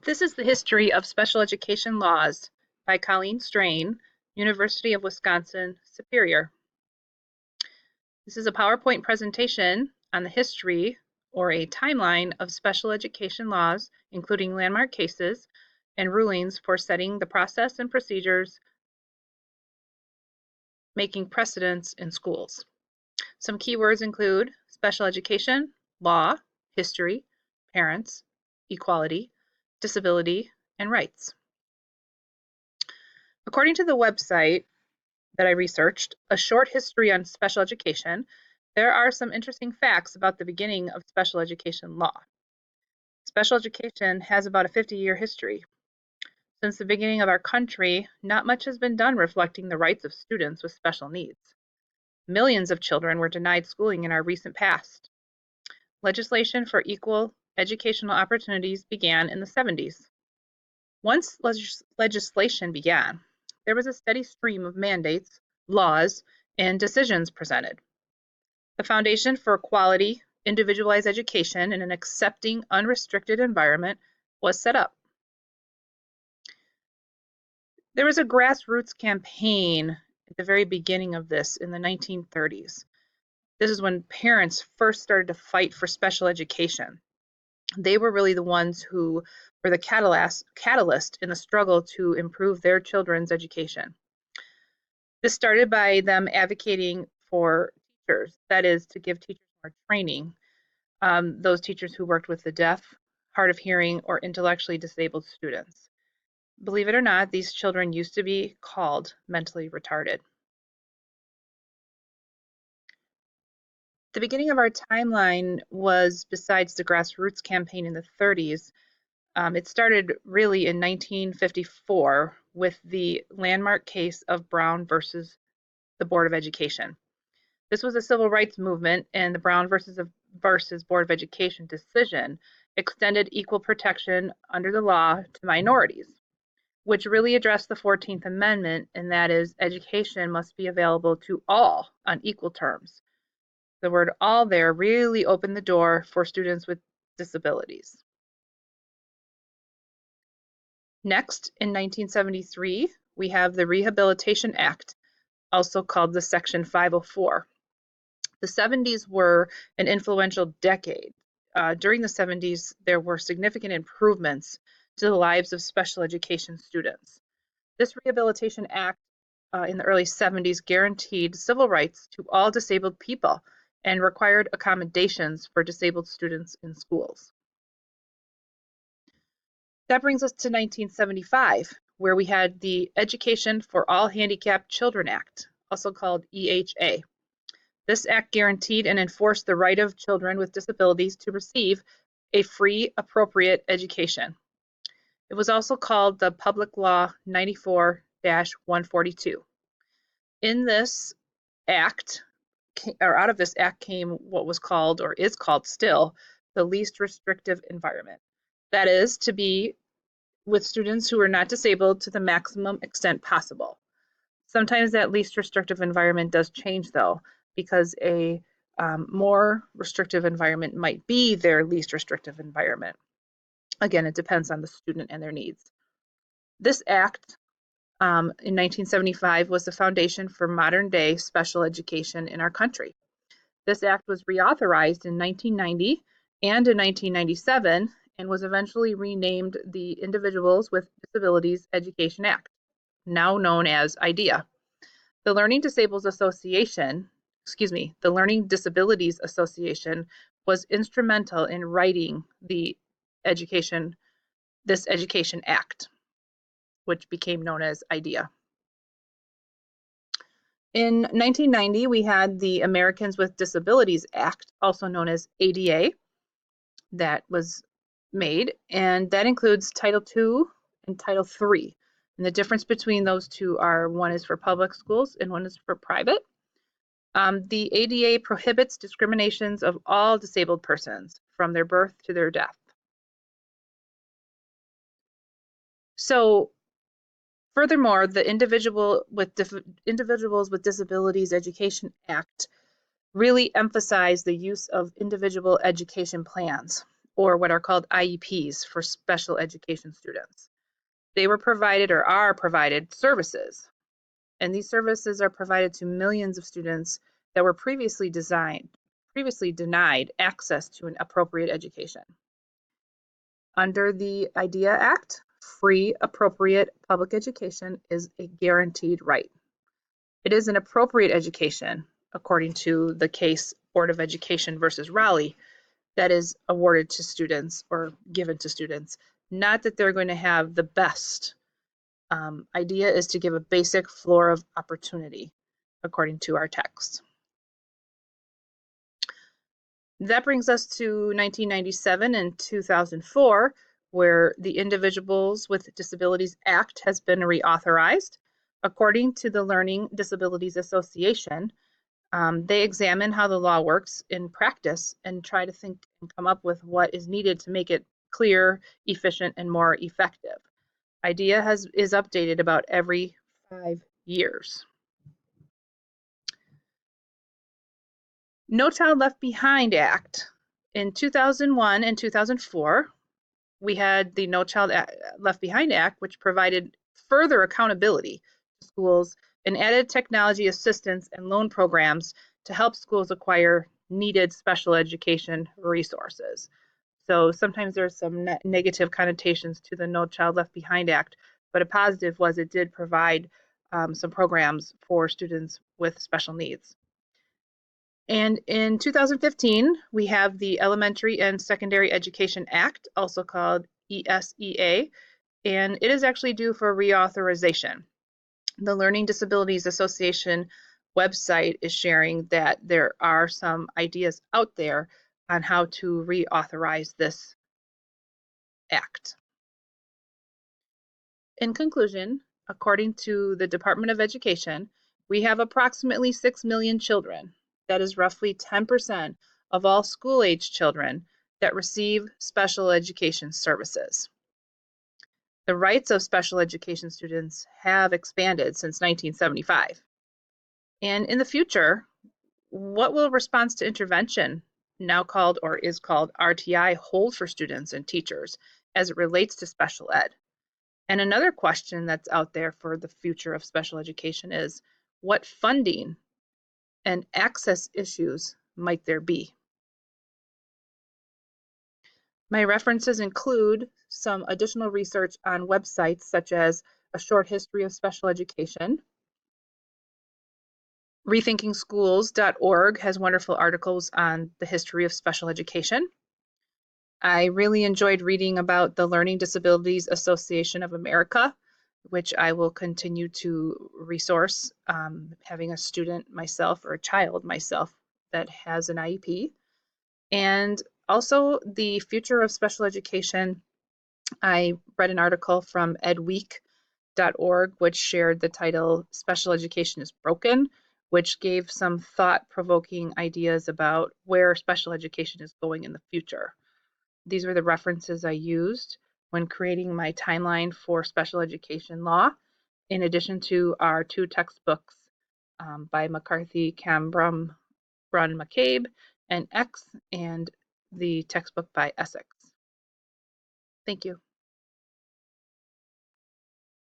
This is the history of special education laws by Colleen Strain, University of Wisconsin, Superior. This is a PowerPoint presentation on the history or a timeline of special education laws, including landmark cases and rulings for setting the process and procedures, making precedents in schools. Some keywords include special education, law, history, parents, equality, disability, and rights. According to the website that I researched, A Short History on Special Education, there are some interesting facts about the beginning of special education law. Special education has about a 50-year history. Since the beginning of our country, not much has been done reflecting the rights of students with special needs. Millions of children were denied schooling in our recent past. Legislation for equal educational opportunities began in the 70s. Once legislation began, there was a steady stream of mandates, laws, and decisions presented. The foundation for quality, individualized education in an accepting, unrestricted environment was set up. There was a grassroots campaign at the very beginning of this in the 1930s. This is when parents first started to fight for special education. They were really the ones who were the catalyst in the struggle to improve their children's education. This started by them advocating for teachers, that is, to give teachers more training, those teachers who worked with the deaf, hard of hearing, or intellectually disabled students. Believe it or not, these children used to be called mentally retarded. The beginning of our timeline was, besides the grassroots campaign in the 30s, it started really in 1954 with the landmark case of Brown versus the Board of Education. This was a civil rights movement, and the Brown versus Board of Education decision extended equal protection under the law to minorities, which really addressed the 14th Amendment, and that is, education must be available to all on equal terms. The word all there really opened the door for students with disabilities. Next, in 1973, we have the Rehabilitation Act, also called the Section 504. The 70s were an influential decade. During the 70s, there were significant improvements to the lives of special education students. This Rehabilitation Act in the early 70s guaranteed civil rights to all disabled people and required accommodations for disabled students in schools. That brings us to 1975, where we had the Education for All Handicapped Children Act, also called EHA. This act guaranteed and enforced the right of children with disabilities to receive a free, appropriate education. It was also called the Public Law 94-142. In this act, or out of this act came what was called, or is called still, the least restrictive environment. That is, to be with students who are not disabled to the maximum extent possible. Sometimes that least restrictive environment does change, though, because a more restrictive environment might be their least restrictive environment. Again, it depends on the student and their needs. This act in 1975 was the foundation for modern day special education in our country. This act was reauthorized in 1990 and in 1997 and was eventually renamed the Individuals with Disabilities Education Act, now known as IDEA. The Learning Disabilities Association was instrumental in writing this Education Act, which became known as IDEA. In 1990, we had the Americans with Disabilities Act, also known as ADA, that was made, and that includes Title II and Title III. And the difference between those two are one is for public schools and one is for private. The ADA prohibits discriminations of all disabled persons from their birth to their death. So, furthermore, the Individuals with Disabilities Education Act really emphasized the use of individual education plans, or what are called IEPs for special education students. They were provided or are provided services, and these services are provided to millions of students that were previously denied access to an appropriate education. Under the IDEA Act, free, appropriate public education is a guaranteed right. It is an appropriate education, according to the case Board of Education versus Raleigh, that is awarded to students or given to students. Not that they're going to have the best. IDEA is to give a basic floor of opportunity, according to our text. That brings us to 1997 and 2004, where the Individuals with Disabilities Act has been reauthorized. According to the Learning Disabilities Association, they examine how the law works in practice and try to think and come up with what is needed to make it clear, efficient, and more effective. IDEA is updated about every 5 years. No Child Left Behind Act. In 2001 and 2004, we had the No Child Left Behind Act, which provided further accountability to schools and added technology assistance and loan programs to help schools acquire needed special education resources. So sometimes there's some negative connotations to the No Child Left Behind Act, but a positive was it did provide some programs for students with special needs. And in 2015, we have the Elementary and Secondary Education Act, also called ESEA, and it is actually due for reauthorization. The Learning Disabilities Association website is sharing that there are some ideas out there on how to reauthorize this act. In conclusion, according to the Department of Education, we have approximately 6 million children. That is roughly 10% of all school-age children that receive special education services. The rights of special education students have expanded since 1975. And in the future, what will response to intervention, now called or is called RTI, hold for students and teachers as it relates to special ed? And another question that's out there for the future of special education is, what funding and access issues might there be? My references include some additional research on websites such as A Short History of Special Education. RethinkingSchools.org has wonderful articles on the history of special education. I really enjoyed reading about the Learning Disabilities Association of America, which I will continue to resource, having a student myself or a child myself that has an IEP. And also the future of special education. I read an article from edweek.org, which shared the title Special Education is Broken, which gave some thought-provoking ideas about where special education is going in the future. These were the references I used when creating my timeline for special education law, in addition to our 2 textbooks by McCarthy, Cambrum, Brun, McCabe, and X, and the textbook by Essex. Thank you.